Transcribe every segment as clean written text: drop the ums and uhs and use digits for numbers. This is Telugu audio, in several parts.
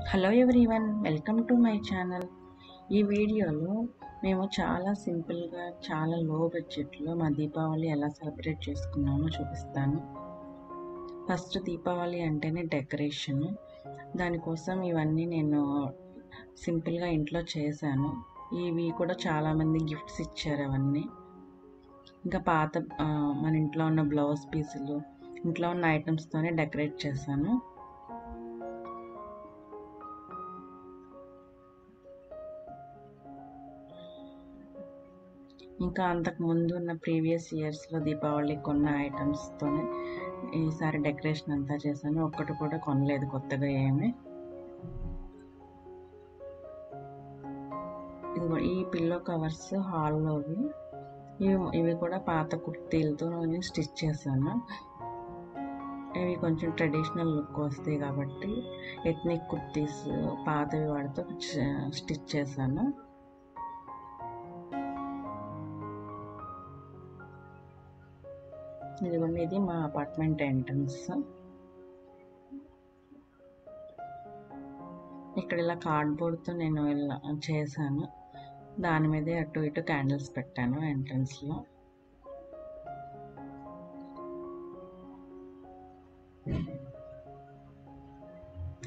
Hello everyone, welcome to my channel. ఈ వీడియోలో మేము చాలా సింపుల్గా, చాలా లో బడ్జెట్లో మా దీపావళి ఎలా సెలబ్రేట్ చేసుకున్నామో చూపిస్తాను. ఫస్ట్ దీపావళి అంటేనే డెకరేషన్. దానికోసం ఇవన్నీ నేను సింపుల్గా ఇంట్లో చేశాను. ఇవి కూడా చాలామంది గిఫ్ట్స్ ఇచ్చారు అవన్నీ. ఇంకా మన ఇంట్లో ఉన్న బ్లౌజ్ పీసులు, ఇంట్లో ఉన్న ఐటమ్స్తోనే డెకరేట్ చేశాను. ఇంకా అంతకు ముందు ఉన్న ప్రీవియస్ ఇయర్స్లో దీపావళి కొన్న ఐటమ్స్తోనే ఈసారి డెకరేషన్ అంతా చేశాను. ఒక్కటి కూడా కొనలేదు కొత్తగా ఏమి. ఇదిగో ఈ పిల్లో కవర్స్ హాల్లోవి. ఇవి కూడా పాత కుర్తీలతో నేను స్టిచ్ చేశాను. ఇవి కొంచెం ట్రెడిషనల్ లుక్ వస్తాయి కాబట్టి ఎథ్నిక్ కుర్తీస్ పాతవి వాడితో స్టిచ్ చేశాను. ఇదిగోండి, ఇది మా అపార్ట్మెంట్ ఎంట్రన్స్. ఇక్కడ ఇలా కార్డ్బోర్డ్తో నేను ఇలా చేశాను. దాని మీదే అటు ఇటు క్యాండిల్స్ పెట్టాను ఎంట్రన్స్లో.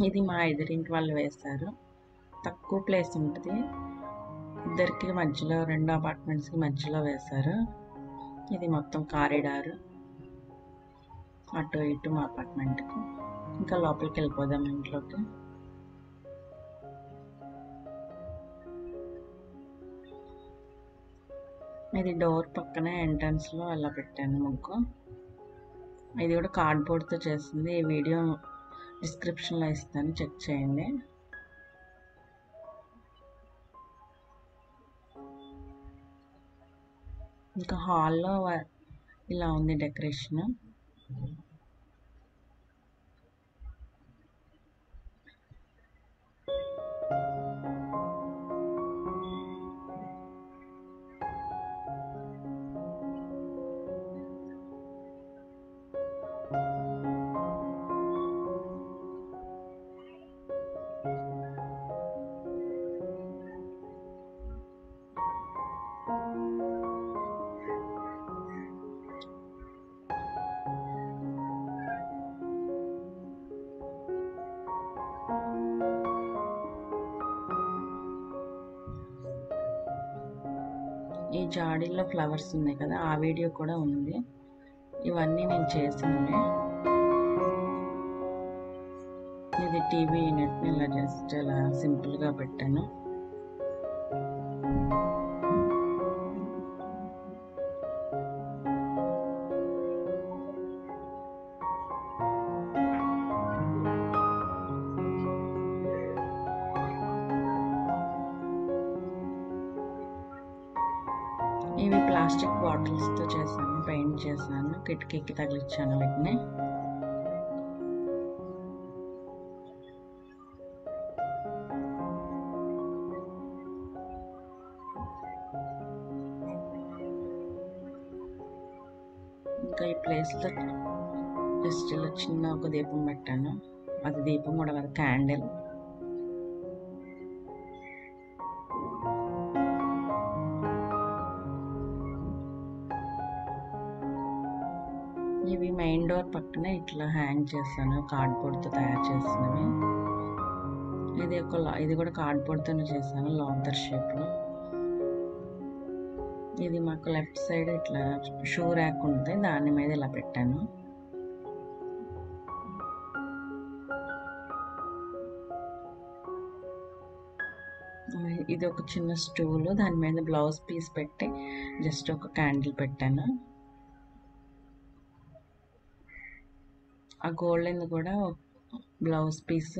ఇది మా ఎదురింటి వాళ్ళు వేశారు. తక్కువ ప్లేస్ ఉంటుంది, ఇద్దరికి మధ్యలో, రెండు అపార్ట్మెంట్స్కి మధ్యలో వేశారు. ఇది మొత్తం కారిడార్, అటు ఇటు మా అపార్ట్మెంట్కి. ఇంకా లోపలికి వెళ్ళిపోదాం ఇంట్లోకి. ఇది డోర్ పక్కనే ఎంట్రన్స్లో అలా పెట్టాను ముగ్గు. ఇది కూడా కార్డ్బోర్డ్తో చేసింది. ఈ వీడియో డిస్క్రిప్షన్లో ఇస్తాను, చెక్ చేయండి. ఇంకా హాల్లో ఇలా ఉంది డెకరేషన్. ఈ జాడీలో ఫ్లవర్స్ ఉన్నాయి కదా, ఆ వీడియో కూడా ఉంది. ఇవన్నీ నేను చేసినవి. ఇది టీవీ యూనిట్ని ఇలా జస్ట్ ఇలా సింపుల్గా పెట్టాను. ఇవి ప్లాస్టిక్ బాటిల్స్తో చేశాను, పెయింట్ చేశాను, కిటికీకి తగిలించాను వీటిని. ఇంకా ఈ ప్లేస్లో జస్ట్ ఇలా చిన్న ఒక దీపం పెట్టాను. అది దీపం కూడా కాదు, క్యాండిల్. ఇవి మెయిన్ డోర్ పక్కనే ఇట్లా హ్యాంగ్ చేశాను, కార్డ్బోర్డ్తో తయారు చేసినవి. ఇది కూడా కార్డ్బోర్డ్తోనే చేశాను, లాంతర్ షేప్లో. ఇది మాకు లెఫ్ట్ సైడ్ ఇట్లా షూ ర్యాక్ ఉంది, దాని మీద ఇలా పెట్టాను. ఇది ఒక చిన్న స్టూలు, దాని మీద బ్లౌజ్ పీస్ పెట్టి జస్ట్ ఒక క్యాండిల్ పెట్టాను. ఆ గోల్డెన్ కూడా బ్లౌజ్ పీస్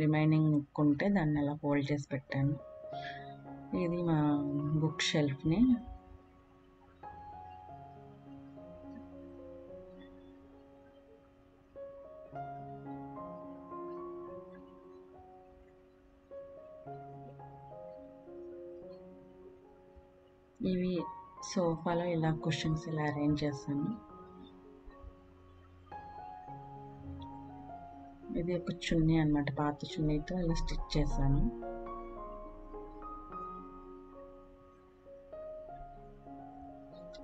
రిమైనింగ్ ఉంటే దాన్ని అలా ఫోల్డ్ చేసి పెట్టాను. ఇది మా బుక్ షెల్ఫ్ని. ఇవి సోఫాలో ఇలా కుషన్స్ ఇలా అరేంజ్ చేశాను. ఇది ఒక చున్నీ అన్నమాట, పాత చున్నీతో ఇలా స్టిచ్ చేశాను.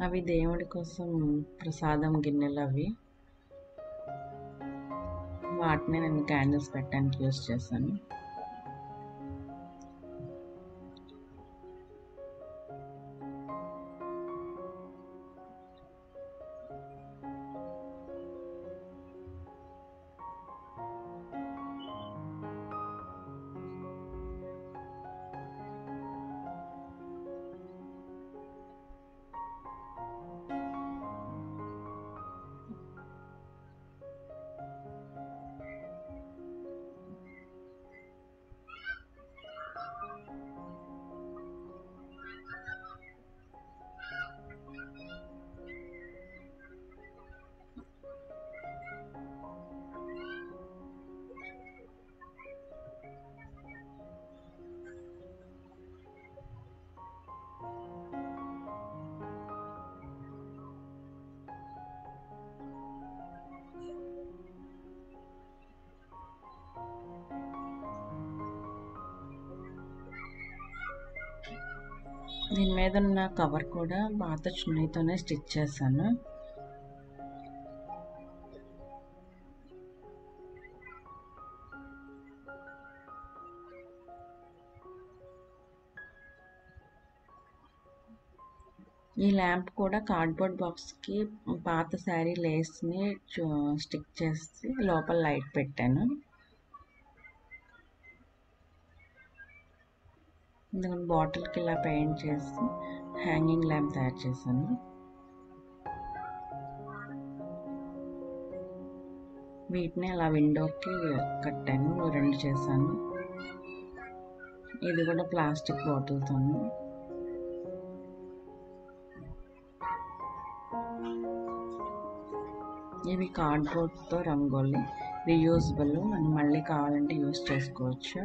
అవి దేవుడి కోసం ప్రసాదం గిన్నెలు అవి, వాటిని నేను క్యాండిల్స్ పెట్టడానికి యూస్ చేశాను. దీని మీద ఉన్న కవర్ కూడా పాత చున్నీతోనే స్టిచ్ చేశాను. ఈ ల్యాంప్ కూడా కార్డ్బోర్డ్ బాక్స్కి పాత శారీ లేస్ని స్టిక్ చేసి లోపల లైట్ పెట్టాను. ఇందులో బాటిల్కి ఇలా పెయింట్ చేసి హ్యాంగింగ్ ల్యాంప్ తయారు చేశాను. వీటిని అలా విండోకి కట్టాను, 2 చేశాను. ఇది కూడా ప్లాస్టిక్ బాటిల్తో. ఇవి కార్డ్బోర్డ్తో రంగోలి, రీయూజబుల్, మనం మళ్ళీ కావాలంటే యూజ్ చేసుకోవచ్చు.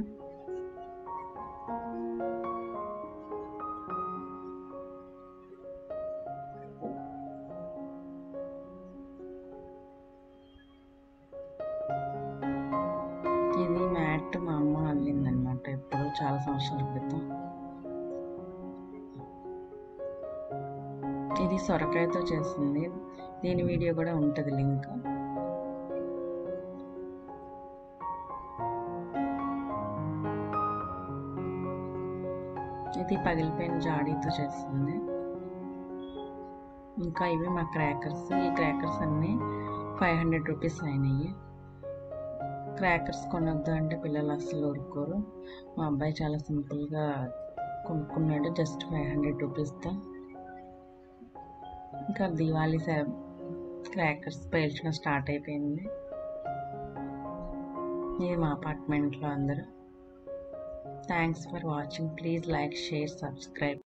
ఇది మ్యాట్ మా అమ్మ అల్లిందనమాట, ఎప్పుడో చాలా సంవత్సరాల క్రితం. ఇది సొరకాయతో చేసింది, దీని వీడియో కూడా ఉంటుంది లింక్. ఇది పగిలిపోయిన జాడీతో చేసింది. ఇంకా ఇవి మా క్రాకర్స్. ఈ క్రాకర్స్ అన్నీ 500 రూపీస్ అయినాయి. క్రాకర్స్ కొనొద్దు అంటే పిల్లలు అస్సలు ఊరుకోరు. మా అబ్బాయి చాలా సింపుల్గా కొనుక్కున్నాడు, జస్ట్ 500 రూపీస్తో. ఇంకా దివాళీ క్రాకర్స్ పేల్చడం స్టార్ట్ అయిపోయింది. ఇది మా అపార్ట్మెంట్లో అందరూ. Thanks for watching. Please like, share, subscribe.